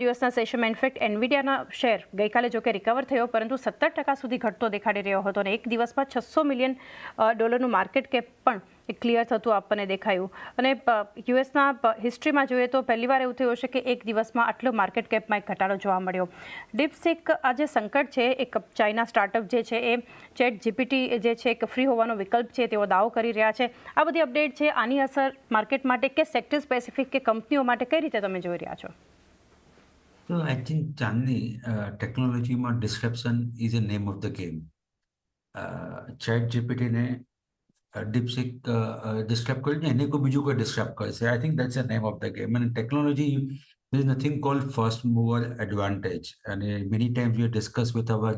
યુએસના સેશનમાં in fact એનવીડિયાના share ગઈકાલે જોકે રિકવર થયો, પરંતુ 17% સુધી ઘટતો દેખાડી રહ્યો હતો અને એક દિવસમાં $600 મિલિયન માર્કેટ કેપ પણ ક્લિયર થતું આપણને દેખાયું. અને યુએસના હિસ્ટ્રીમાં જોઈએ તો પહેલીવાર એવું થયું છે કે એક દિવસમાં આટલો માર્કેટ કેપમાં એક ઘટાડો જોવા મળ્યો. ડીપસીક આ જે સંકટ છે, એક ચાઇના સ્ટાર્ટઅપ જે છે એ ચેટ જીપીટી જે છે એક ફ્રી હોવાનો વિકલ્પ છે તેવો દાવો કરી રહ્યા છે. આ બધી અપડેટ છે, આની અસર માર્કેટ માટે કે સેક્ટર સ્પેસિફિક કે કંપનીઓ માટે કઈ રીતે તમે જોઈ રહ્યા છો? So I think Chandni, ટેકનોલોજીમાં description is a name of the game. Chat જીપીટીને ડીપસીક ડિસ્ક્રાઇબ કર્યું ને એને કોઈ બીજું કોઈ ડિસ્ક્રાઇબ કરશે. I think that's a name of the game. અને technology there is nothing called first mover advantage. And many times we discuss with our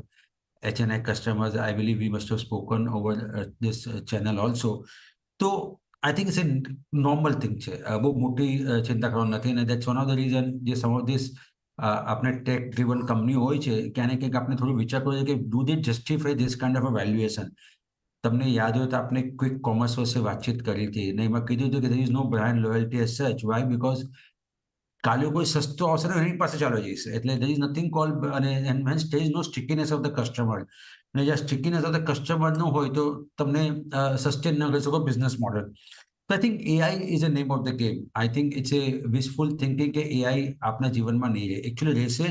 HNI customers. I believe we must have spoken over this channel also. So I think it's a normal thing છે. બહુ મોટી ચિંતા કરવાની નથી. અને that's one of the reason જે some of this આપણે tech driven company હોય છે ક્યાંને ક્યાંક આપણે થોડું વિચાર કરવો છે કે do they justify this kind of a valuation. તમને યાદ હોય તો આપણે ક્વિક કોમર્સ વિશે વાતચીત કરી હતી ને એમાં કીધું હતું કે there is no brand loyalty as such. Why? Because કાલે કોઈ સસ્તો આવશે ને એની પાસે ચાલો જઈશે. એટલે there is nothing called અને hence there is no stickiness of the customer. અને જ્યાં સ્ટિકીનેસ ઓફ ધ કસ્ટમર ન હોય તો તમને સસ્ટેન ન કરી શકો business model. So I think AI is a name of the game. I think it's a wishful thinking કે AI આપણા જીવનમાં નહીં રહે. એકચ્યુઅલી રહેશે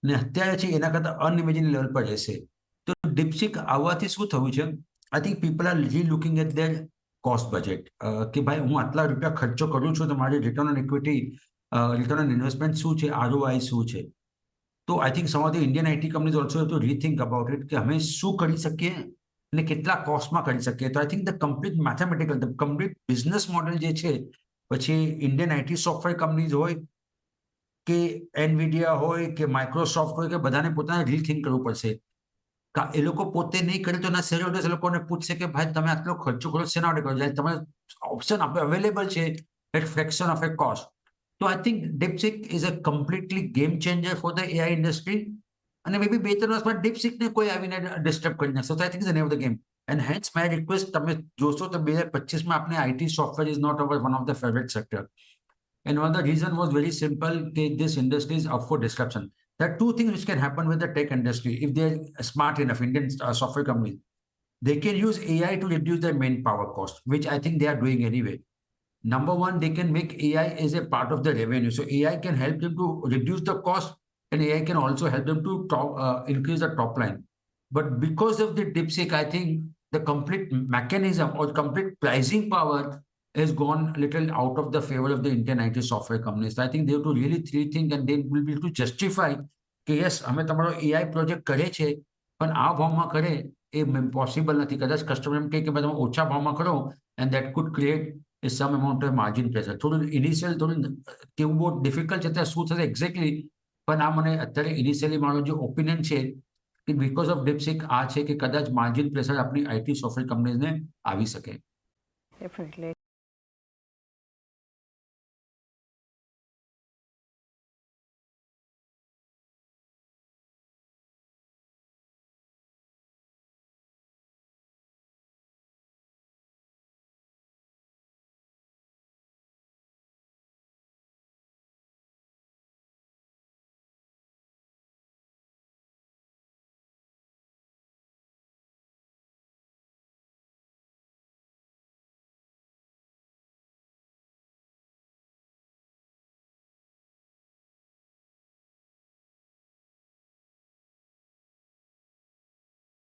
ને અત્યારે છે એના કરતાં અનઇમેજિનેબલ લેવલ પર રહેશે. તો ડીપસીક આવવાથી શું થયું છે? I think people are looking at their cost budget કે ભાઈ હું આટલા રૂપિયા ખર્ચો કરું છું તો મારી return on equity, return on investment શું છે, ROI શું છે. તો I think some of the Indian IT companies also have to rethink about it કે અમે શું કરી શકીએ અને કેટલા કોસ્ટમાં કરી શકીએ. તો I think the complete mathematical, the complete business model જે છે, પછી ઇન્ડિયન આઈટી સોફ્ટવેર કંપનીઝ હોય કે એનવીડિયા હોય કે માઇક્રોસોફ્ટ હોય કે બધાને પોતાને રીથિંક કરવું પડશે. એ લોકો પોતે નહીં કરે તો એના શેર હોલ્ડર્સ એ લોકોને પૂછશે કે ભાઈ તમે આટલો ખર્ચો કરો શેના માટે કરો? જ્યારે તમે ઓપ્શન અવેલેબલ છે at fraction of a cost. So I think DeepSeek is a completely game changer for the AI industry. And maybe 2-3 વર્ષમાં DeepSeek ને કોઈ આવીને ડિસ્ટર્બ કરી નાખશે. So I think it's the name of the game. And hence my request, તમે જોશો તો 2025માં આપણે IT software is not our one of the favorite sector. And one of the reason was very simple that this industry is up for disruption. There are two things which can happen with the tech industry if they are smart enough, Indian software companies. They can use AI to reduce their manpower cost, which I think they are doing anyway. Number one, they can make AI as a part of the revenue. So AI can help them to reduce the cost and AI can also help them to increase the top line. But because of the DeepSeek, I think the complete mechanism or complete pricing power has gone a little out of the favor of the Indian IT software companies. So I think they have to really rethink and they will be able to justify કે yes અમે તમારો AI project કરે છે પણ આ ભાવમાં કરે એ possible નથી. કદાચ કસ્ટમર એમ કહે કે ભાઈ તમે ઓછા ભાવમાં કરો and that could create some amount of margin pressure. થોડું ઇનિશિયલ થોડું કેવું બહુ ડિફિકલ્ટ છે ત્યાં શું થશે એક્ઝેક્ટલી. પણ આ મને અત્યારે ઇનિશિયલી મારો જે ઓપિનિયન છે કે બીકોઝ ઓફ ડીપસીક આ છે કે કદાચ માર્જિન પ્રેશર આપણી IT સોફ્ટવેર કંપનીઝને આવી શકે. ડેફિનેટલી.